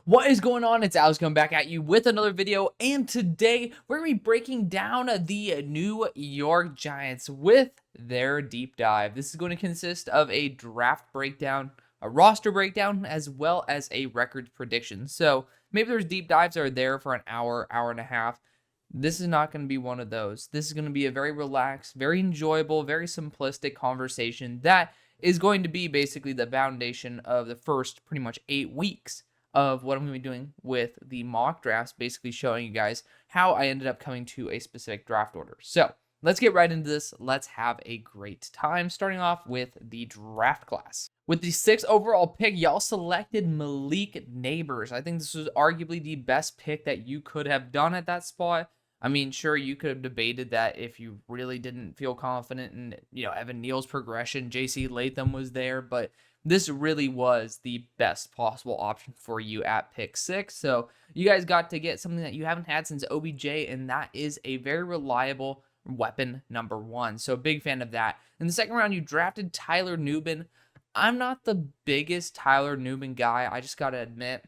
What is going on? It's Alex coming back at you with another video, and today we're going to be breaking down the New York Giants with their deep dive. This is going to consist of a draft breakdown, a roster breakdown, as well as a records prediction. So maybe there's deep dives that are there for an hour, hour and a half. This is not going to be one of those. This is going to be a very relaxed, very enjoyable, very simplistic conversation that is going to be basically the foundation of the first pretty much 8 weeks of what I'm going to be doing with the mock drafts, basically showing you guys how I ended up coming to a specific draft order. So let's get right into this. Let's have a great time, starting off with the draft class. With the 6th overall pick, y'all selected Malik Neighbors. I think this was arguably the best pick that you could have done at that spot. I mean, sure, you could have debated that if you really didn't feel confident in, Evan Neal's progression. JC Latham was there, but this really was the best possible option for you at pick 6. So you guys got to get something that you haven't had since OBJ, and that is a very reliable weapon number 1. So big fan of that. In the second round, you drafted Tyler Nubin. I'm not the biggest Tyler Nubin guy. I just got to admit,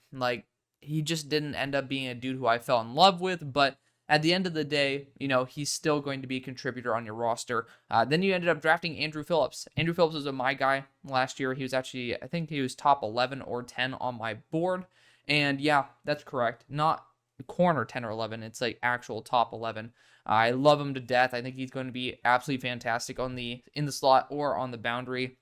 he just didn't end up being a dude who I fell in love with, but at the end of the day, he's still going to be a contributor on your roster. Then you ended up drafting Andrew Phillips. Andrew Phillips was my guy last year. He was actually, I think he was top 11 or 10 on my board. And yeah, that's correct. Not corner 10 or 11. It's like actual top 11. I love him to death. I think he's going to be absolutely fantastic in the slot or on the boundary.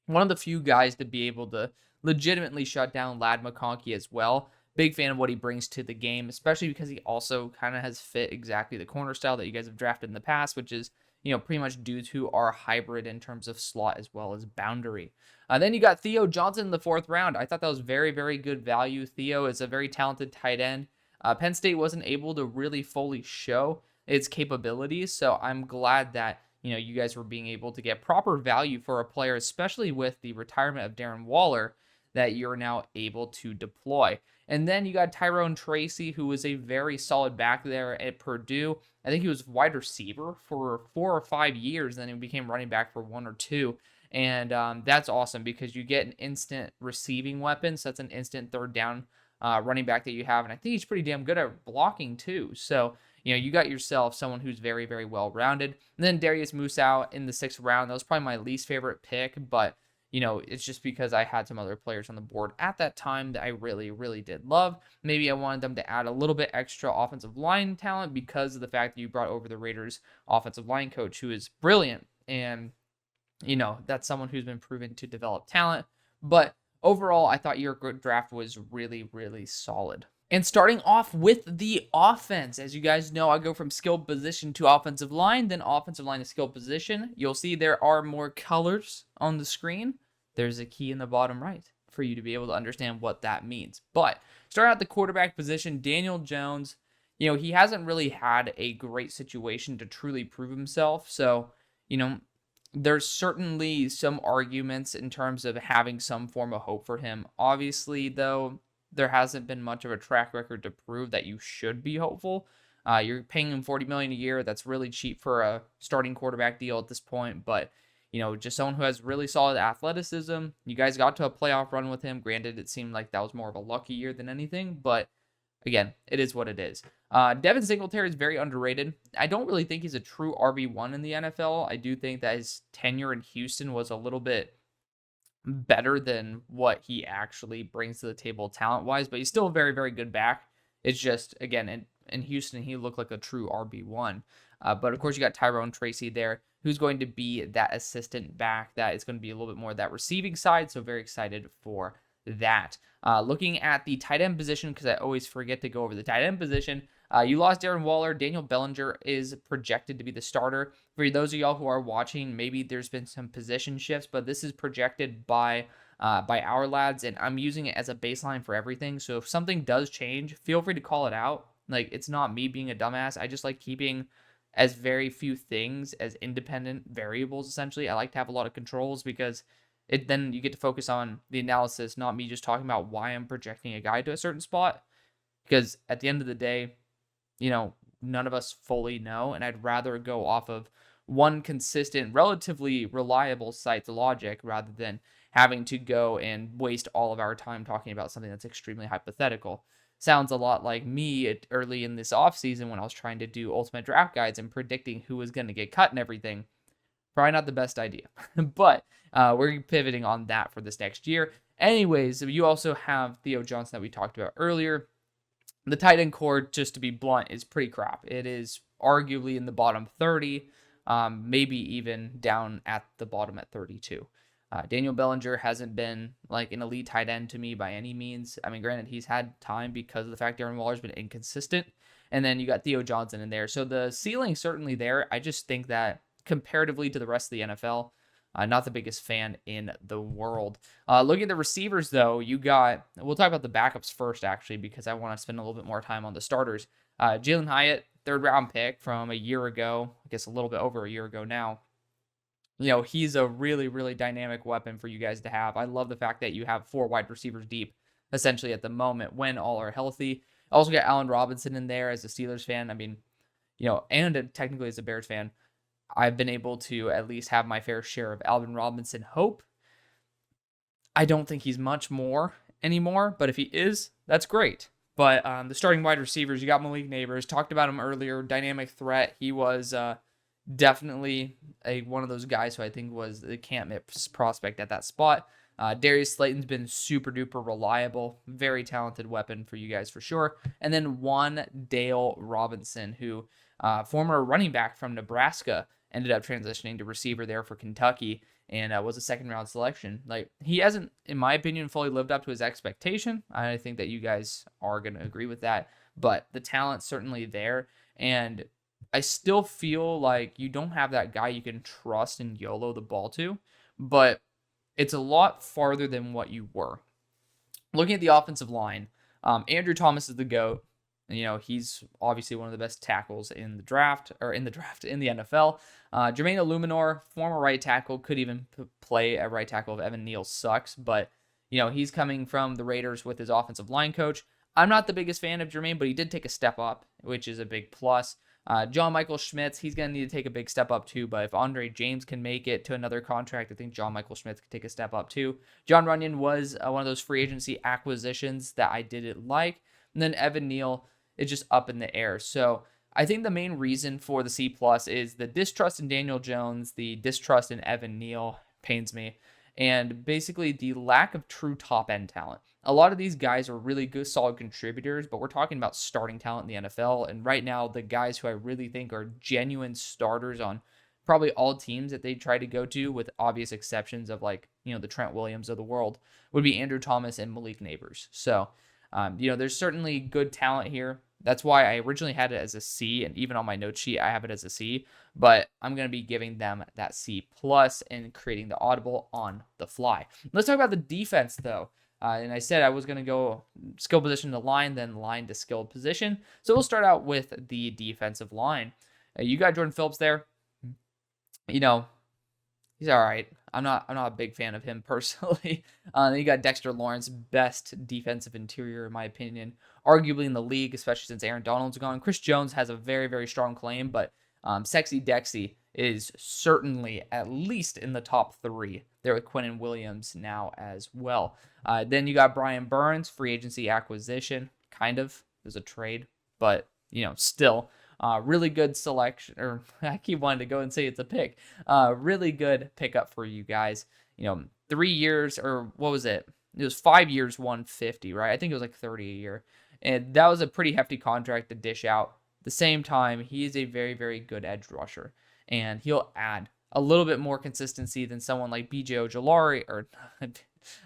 One of the few guys to be able to legitimately shut down Ladd McConkey as well. Big fan of what he brings to the game, especially because he also kind of has fit exactly the corner style that you guys have drafted in the past, which is, pretty much dudes who are hybrid in terms of slot as well as boundary. Then you got Theo Johnson in the 4th round. I thought that was very, very good value. Theo is a very talented tight end. Penn State wasn't able to really fully show its capabilities, so I'm glad that, you guys were being able to get proper value for a player, especially with the retirement of Darren Waller, that you're now able to deploy. And then you got Tyrone Tracy, who was a very solid back there at Purdue. I think he was wide receiver for 4 or 5 years, then he became running back for 1 or 2. And that's awesome because you get an instant receiving weapon. So that's an instant third down running back that you have. And I think he's pretty damn good at blocking too. So, you got yourself someone who's very, very well-rounded. And then Darius Musow in the 6th round. That was probably my least favorite pick, but it's just because I had some other players on the board at that time that I really, really did love. Maybe I wanted them to add a little bit extra offensive line talent because of the fact that you brought over the Raiders offensive line coach who is brilliant. And, that's someone who's been proven to develop talent. But overall, I thought your draft was really, really solid. And starting off with the offense, as you guys know, I go from skill position to offensive line, then offensive line to skill position. You'll see there are more colors on the screen. There's a key in the bottom right for you to be able to understand what that means. But starting out the quarterback position, Daniel Jones, he hasn't really had a great situation to truly prove himself. So, there's certainly some arguments in terms of having some form of hope for him. Obviously, though, there hasn't been much of a track record to prove that you should be hopeful. You're paying him $40 million a year. That's really cheap for a starting quarterback deal at this point. But, just someone who has really solid athleticism. You guys got to a playoff run with him. Granted, it seemed like that was more of a lucky year than anything. But, again, it is what it is. Devin Singletary is very underrated. I don't really think he's a true RB1 in the NFL. I do think that his tenure in Houston was a little bit better than what he actually brings to the table talent-wise, but he's still a very, very good back. It's just, again, in Houston, he looked like a true RB1. But, of course, you got Tyrone Tracy there, who's going to be that assistant back that is going to be a little bit more of that receiving side, so very excited for that. Looking at the tight end position, because I always forget to go over the tight end position, you lost Darren Waller. Daniel Bellinger is projected to be the starter. For those of y'all who are watching, maybe there's been some position shifts, but this is projected by our lads, and I'm using it as a baseline for everything. So if something does change, feel free to call it out. It's not me being a dumbass. I just like keeping as very few things as independent variables, essentially. I like to have a lot of controls because then you get to focus on the analysis, not me just talking about why I'm projecting a guy to a certain spot. Because at the end of the day, none of us fully know, and I'd rather go off of one consistent, relatively reliable site's logic rather than having to go and waste all of our time talking about something that's extremely hypothetical. Sounds a lot like me early in this offseason when I was trying to do ultimate draft guides and predicting who was going to get cut and everything. Probably not the best idea, but we're pivoting on that for this next year. Anyways, you also have Theo Johnson that we talked about earlier. The tight end core, just to be blunt, is pretty crap. It is arguably in the bottom 30, maybe even down at the bottom at 32. Daniel Bellinger hasn't been like an elite tight end to me by any means. I mean, granted, he's had time because of the fact Darren Waller's been inconsistent. And then you got Theo Johnson in there. So the ceiling's certainly there. I just think that comparatively to the rest of the NFL, not the biggest fan in the world. Looking at the receivers, though, we'll talk about the backups first, actually, because I want to spend a little bit more time on the starters. Jalen Hyatt, 3rd round pick from a year ago, I guess a little bit over a year ago now. He's a really, really dynamic weapon for you guys to have. I love the fact that you have 4 wide receivers deep, essentially, at the moment when all are healthy. Also got Allen Robinson in there as a Steelers fan. I mean, and technically as a Bears fan, I've been able to at least have my fair share of Alvin Robinson hope. I don't think he's much more anymore, but if he is, that's great. But the starting wide receivers, you got Malik Neighbors. Talked about him earlier. Dynamic threat. He was definitely one of those guys who I think was the can't miss prospect at that spot. Darius Slayton's been super duper reliable, very talented weapon for you guys for sure. And then one Dale Robinson, who former running back from Nebraska, ended up transitioning to receiver there for Kentucky and was a 2nd round selection. Like, he hasn't, in my opinion, fully lived up to his expectation. I think that you guys are going to agree with that, but the talent's certainly there. And I still feel like you don't have that guy you can trust and YOLO the ball to, but it's a lot farther than what you were. Looking at the offensive line, Andrew Thomas is the GOAT. He's obviously one of the best tackles in the NFL. Jermaine Illuminor, former right tackle, could even play at right tackle if Evan Neal sucks, but he's coming from the Raiders with his offensive line coach. I'm not the biggest fan of Jermaine, but he did take a step up, which is a big plus. John Michael Schmitz, he's going to need to take a big step up too, but if Andre James can make it to another contract, I think John Michael Schmitz can take a step up too. John Runyon was one of those free agency acquisitions that I didn't like. And then Evan Neal is just up in the air. So I think the main reason for the C+ is the distrust in Daniel Jones, the distrust in Evan Neal pains me, and basically the lack of true top-end talent. A lot of these guys are really good, solid contributors, but we're talking about starting talent in the NFL, and right now the guys who I really think are genuine starters on probably all teams that they try to go to, with obvious exceptions of the Trent Williams of the world, would be Andrew Thomas and Malik Neighbors. So, there's certainly good talent here. That's why I originally had it as a C, and even on my note sheet, I have it as a C, but I'm going to be giving them that C+ and creating the audible on the fly. Let's talk about the defense, though. And I said I was going to go skill position to line, then line to skilled position. So we'll start out with the defensive line. You got Jordan Phillips there. He's all right. I'm not a big fan of him personally. You got Dexter Lawrence, best defensive interior in my opinion, arguably in the league, especially since Aaron Donald's gone. Chris Jones has a very, very strong claim, but Sexy Dexy is certainly at least in the top 3 there with Quinnen Williams now as well. Then you got Brian Burns, free agency acquisition, kind of. There's a trade, but still. Really good selection, or I keep wanting to go and say it's a pick. Really good pickup for you guys. 3 years, or what was it? It was 5 years, 150, right? I think it was like 30 a year. And that was a pretty hefty contract to dish out. At the same time, he is a very, very good edge rusher. And he'll add a little bit more consistency than someone like BJ Ojulari, or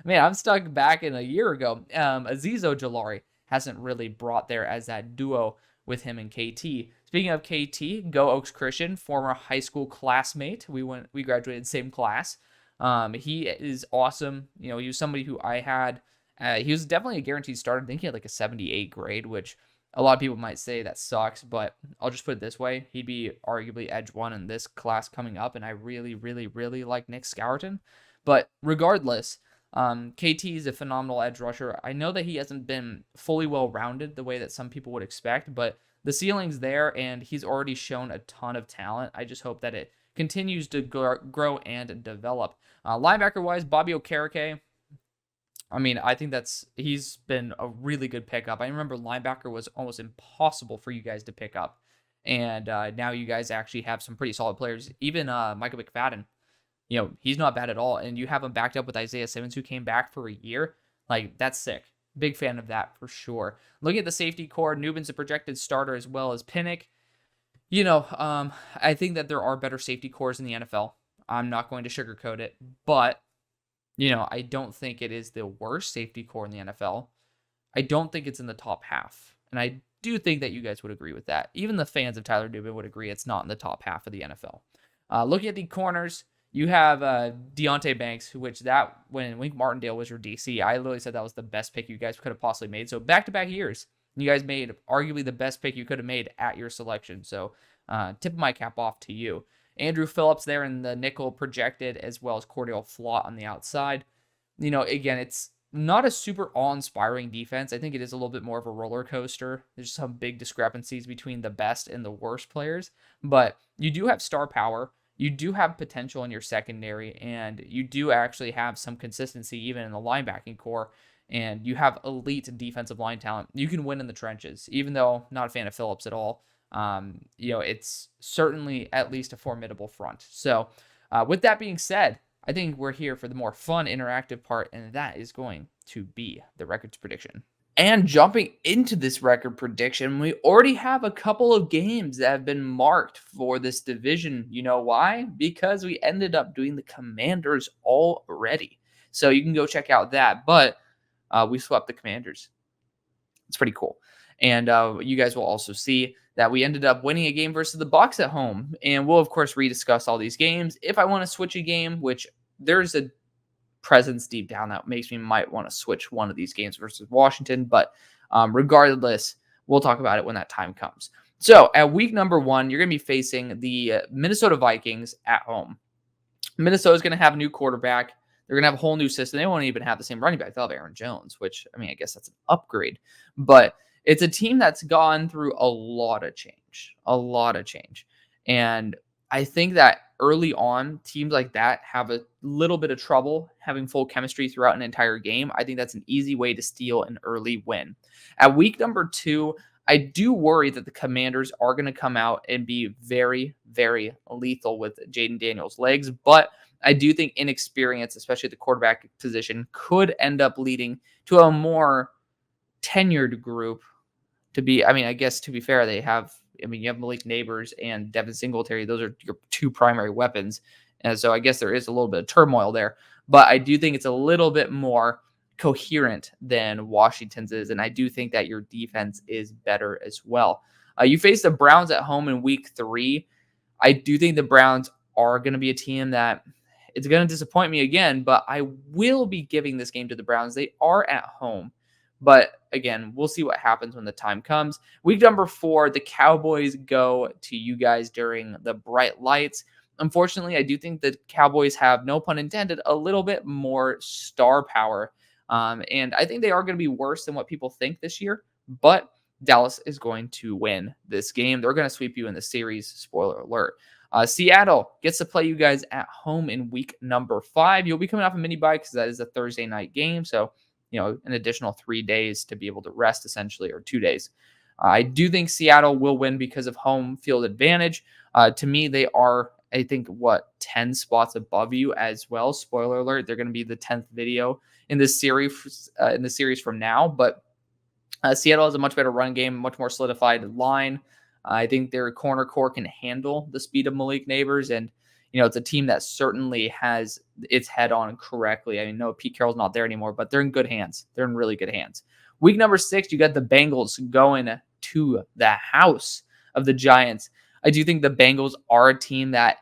man, I'm stuck back in a year ago. Azeez Ojulari hasn't really brought there as that duo with him and KT. Speaking of KT, Go Oaks Christian, former high school classmate. We graduated same class. He is awesome. He was somebody who I had. He was definitely a guaranteed starter. I think he had like a 78 grade, which a lot of people might say that sucks, but I'll just put it this way. He'd be arguably edge 1 in this class coming up, and I really, really, really like Nick Scourton. But regardless, KT is a phenomenal edge rusher. I know that he hasn't been fully well-rounded the way that some people would expect, but the ceiling's there, and he's already shown a ton of talent. I just hope that it continues to grow and develop. Linebacker-wise, Bobby Okereke, I mean, I think he's been a really good pickup. I remember linebacker was almost impossible for you guys to pick up. And now you guys actually have some pretty solid players. Even Michael McFadden, he's not bad at all. And you have him backed up with Isaiah Simmons, who came back for a year. Like, that's sick. Big fan of that for sure. Looking at the safety core, Nubin's a projected starter as well as Pinnock. I think that there are better safety cores in the NFL. I'm not going to sugarcoat it, but I don't think it is the worst safety core in the NFL. I don't think it's in the top half. And I do think that you guys would agree with that. Even the fans of Tyler Nubin would agree it's not in the top half of the NFL. Looking at the corners, you have Deontay Banks, when Wink Martindale was your DC, I literally said that was the best pick you guys could have possibly made. So back-to-back years, you guys made arguably the best pick you could have made at your selection. So tip of my cap off to you. Andrew Phillips there in the nickel projected, as well as Cordell Flott on the outside. Again, it's not a super awe-inspiring defense. I think it is a little bit more of a roller coaster. There's some big discrepancies between the best and the worst players, but you do have star power. You do have potential in your secondary, and you do actually have some consistency even in the linebacking core, and you have elite defensive line talent. You can win in the trenches, even though not a fan of Phillips at all. It's certainly at least a formidable front. So with that being said, I think we're here for the more fun, interactive part, and that is going to be the records prediction. And jumping into this record prediction, we already have a couple of games that have been marked for this division. You know why? Because we ended up doing the Commanders already. So you can go check out that. But we swept the Commanders. It's pretty cool. And you guys will also see that we ended up winning a game versus the Bucs at home. And we'll, of course, rediscuss all these games. If I want to switch a game, which there's a presence deep down that makes me might want to switch one of these games versus Washington. But regardless, we'll talk about it when that time comes. So at week number 1, you're going to be facing the Minnesota Vikings at home. Minnesota's going to have a new quarterback. They're going to have a whole new system. They won't even have the same running back. They'll have Aaron Jones, which, I mean, I guess that's an upgrade. But it's a team that's gone through a lot of change. And I think that early on, teams like that have a little bit of trouble having full chemistry throughout an entire game. I think that's an easy way to steal an early win. At week number 2, I do worry that the Commanders are going to come out and be very, very lethal with Jaden Daniels' legs. But I do think inexperience, especially at the quarterback position, could end up leading to a more tenured group I guess to be fair, you have Malik Neighbors and Devin Singletary. Those are your two primary weapons. And so I guess there is a little bit of turmoil there. But I do think it's a little bit more coherent than Washington's is. And I do think that your defense is better as well. You face the Browns at home in week 3. I do think the Browns are going to be a team that it's going to disappoint me again, but I will be giving this game to the Browns. They are at home. But again, we'll see what happens when the time comes. Week number 4, the Cowboys go to you guys during the bright lights. Unfortunately, I do think the Cowboys have, no pun intended, a little bit more star power. And I think they are going to be worse than what people think this year. But Dallas is going to win this game. They're going to sweep you in the series. Spoiler alert. Seattle gets to play you guys at home in week number 5. You'll be coming off a mini bye because that is a Thursday night game. So an additional 3 days to be able to rest, essentially, or 2 days. I do think Seattle will win because of home field advantage. To me, they are, I think, 10 spots above you as well. Spoiler alert, they're going to be the 10th video in this series from now. But Seattle has a much better run game, much more solidified line. I think their corner core can handle the speed of Malik Neighbors, and it's a team that certainly has its head on correctly. I mean, no, Pete Carroll's not there anymore, but they're in good hands. They're in really good hands. Week number 6, you got the Bengals going to the house of the Giants. I do think the Bengals are a team that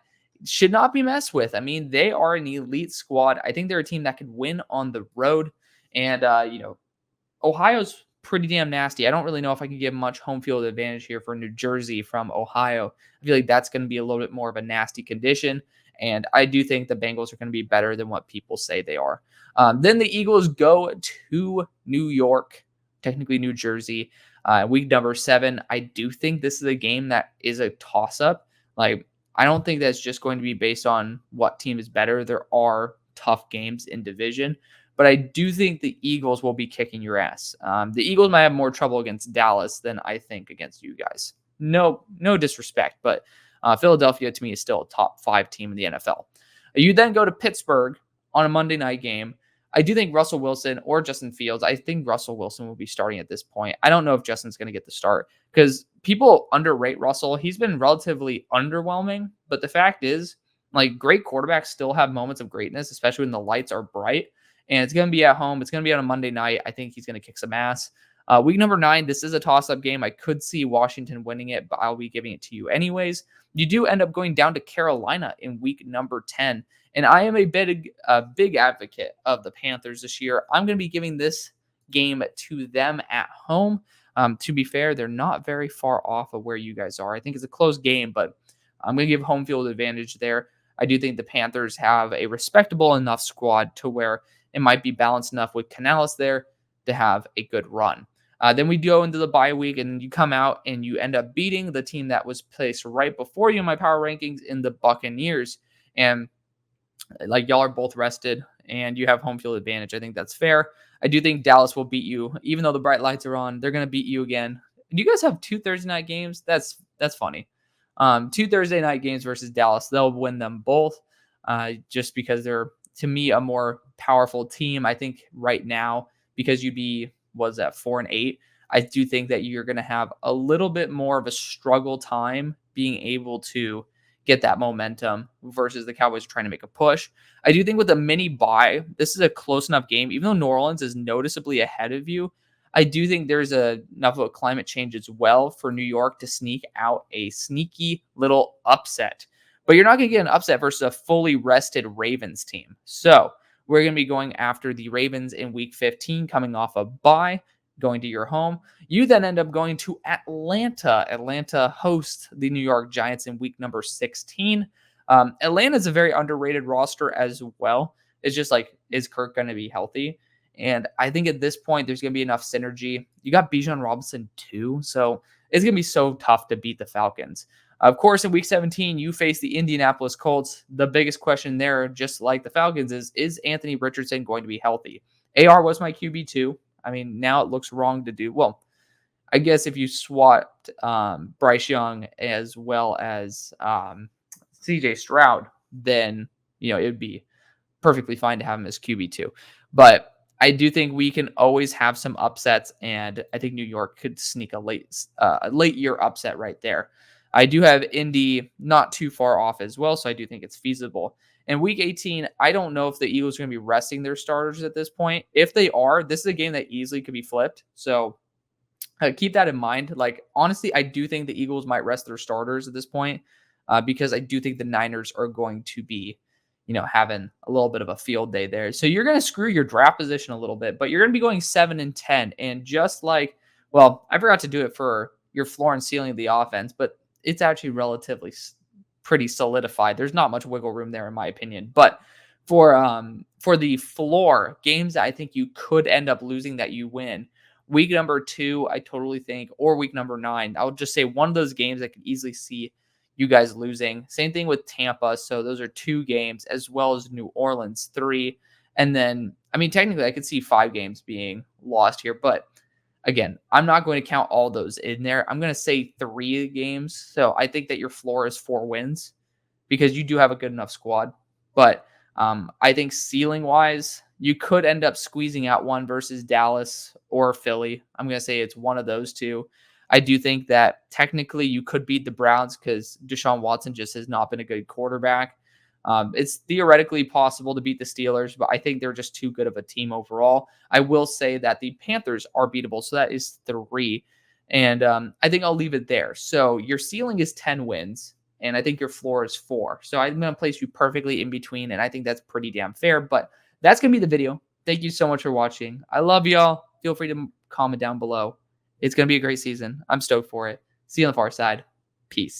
should not be messed with. I mean, they are an elite squad. I think they're a team that could win on the road. And, Ohio's pretty damn nasty. I don't really know if I can give much home field advantage here for New Jersey from Ohio. I feel like that's going to be a little bit more of a nasty condition. And I do think the Bengals are going to be better than what people say they are. Then the Eagles go to New York, technically New Jersey. Week number 7, I do think this is a game that is a toss-up. I don't think that's just going to be based on what team is better. There are tough games in division, but I do think the Eagles will be kicking your ass. The Eagles might have more trouble against Dallas than I think against you guys. No disrespect, but Philadelphia to me is still a top 5 team in the NFL. You then go to Pittsburgh on a Monday night game. I do think Russell Wilson or Justin Fields, I think Russell Wilson will be starting at this point. I don't know if Justin's going to get the start because people underrate Russell. He's been relatively underwhelming, but the fact is, like, great quarterbacks still have moments of greatness, especially when the lights are bright. And it's going to be at home. It's going to be on a Monday night. I think he's going to kick some ass. Week number 9, this is a toss-up game. I could see Washington winning it, but I'll be giving it to you anyways. You do end up going down to Carolina in week number 10. And I am a big advocate of the Panthers this year. I'm going to be giving this game to them at home. To be fair, they're not very far off of where you guys are. I think it's a close game, but I'm going to give home field advantage there. I do think the Panthers have a respectable enough squad to where it might be balanced enough with Canales there to have a good run. Then we go into the bye week, and you come out and you end up beating the team that was placed right before you in my power rankings in the Buccaneers. And like, y'all are both rested and you have home field advantage. I think that's fair. I do think Dallas will beat you. Even though the bright lights are on, they're going to beat you again. Do you guys have 2 Thursday night games? That's funny. 2 Thursday night games versus Dallas. They'll win them both just because they're, to me, a more powerful team. I think right now, because you'd be, 4-8, I do think that you're going to have a little bit more of a struggle time being able to get that momentum versus the Cowboys trying to make a push. I do think with a mini bye, this is a close enough game. Even though New Orleans is noticeably ahead of you, I do think there's enough of a climate change as well for New York to sneak out a sneaky little upset. But you're not going to get an upset versus a fully rested Ravens team. So we're going to be going after the Ravens in week 15, coming off a bye, going to your home. You then end up going to Atlanta. Atlanta hosts the New York Giants in week number 16. Atlanta is a very underrated roster as well. It's just like, is Kirk going to be healthy? And I think at this point, there's going to be enough synergy. You got Bijan Robinson too, so it's going to be so tough to beat the Falcons. Of course, in week 17, you face the Indianapolis Colts. The biggest question there, just like the Falcons, is Anthony Richardson going to be healthy? AR was my QB2. I mean, now it looks wrong to do. Well, I guess if you swapped Bryce Young as well as CJ Stroud, then, it would be perfectly fine to have him as QB2. But I do think we can always have some upsets, and I think New York could sneak a late year upset right there. I do have Indy not too far off as well, so I do think it's feasible. In week 18, I don't know if the Eagles are going to be resting their starters at this point. If they are, this is a game that easily could be flipped. So keep that in mind. Like, honestly, I do think the Eagles might rest their starters at this point because I do think the Niners are going to be, having a little bit of a field day there. So you're going to screw your draft position a little bit, but you're going to be going 7-10. And just like, well, I forgot to do it for your floor and ceiling of the offense, but it's actually relatively pretty solidified. There's not much wiggle room there, in my opinion. But for the floor games that I think you could end up losing that you win, week number 2, I totally think, or week number 9, I would just say one of those games I could easily see you guys losing. Same thing with Tampa. So those are 2 games, as well as New Orleans 3. And then, I mean, technically I could see 5 games being lost here, but again, I'm not going to count all those in there. I'm going to say 3 games. So I think that your floor is 4 wins because you do have a good enough squad. But I think ceiling-wise, you could end up squeezing out one versus Dallas or Philly. I'm going to say it's one of those 2. I do think that technically you could beat the Browns because Deshaun Watson just has not been a good quarterback. It's theoretically possible to beat the Steelers, but I think they're just too good of a team overall. I will say that the Panthers are beatable, so that is 3. And I think I'll leave it there. So your ceiling is 10 wins, and I think your floor is 4. So I'm going to place you perfectly in between, and I think that's pretty damn fair. But that's going to be the video. Thank you so much for watching. I love y'all. Feel free to comment down below. It's going to be a great season. I'm stoked for it. See you on the far side. Peace.